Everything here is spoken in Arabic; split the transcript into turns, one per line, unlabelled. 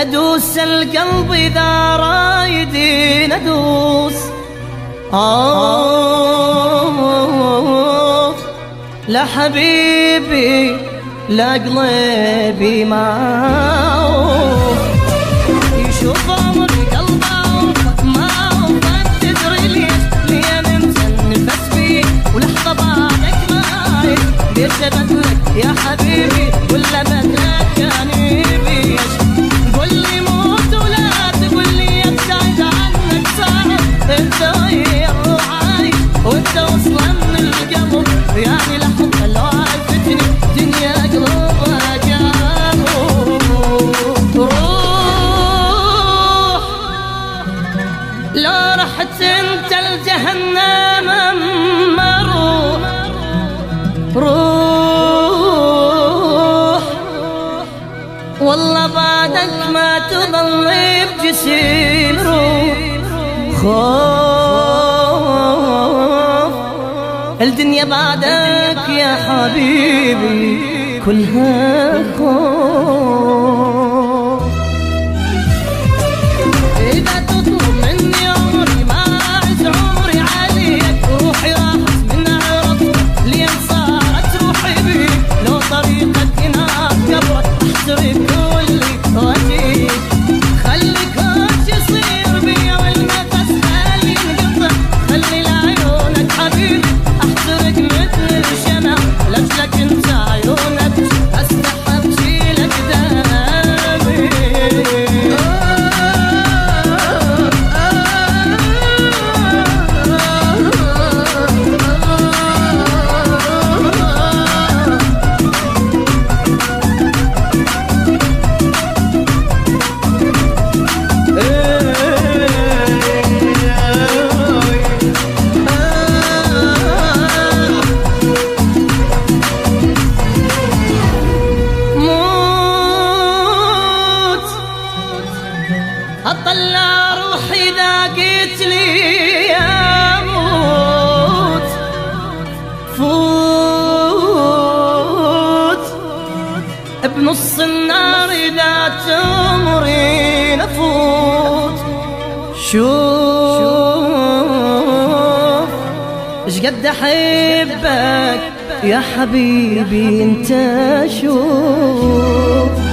أدوس القلب إذا رايدي ندوس. لا حبيبي لا قلبي معه يشوف عمري قلبه ما وقت تدري لي أنا متنفس فيه ولحظة بعدك معي قلت بدلك يا حبيبي ولا بدلك كان يبيش. قول لي موت ولا تقول لي ابتعد عنك صعب انت غير روحي وانت اصلا من القلب يعني لحظة لو عرفتني دنيا قلوبها جابوا. روح لو رحت انت الجهنم اما روح والله بعدك ما تضل بجسيم روح. خوف الدنيا بعدك يا حبيبي كلها خوف. إذا تطلب مني عمري ما أعز عمري عليك روحي راحت من عرض لي صارت روحي بيك لو طريقك هناك قبرك أحترق كلي وأجيك خليك وش يصير بيا والنفس خلي ينقطع خلي لعيونك حبيبي أحترق مثل الشمع لأجلك انت عيونك أستحب شيلك دامي. أطلع روحي إذا قلت لي يا موت فوت بنص النار إذا تمري نفوت. شوف ايش قد أحبك يا حبيبي انت شوف.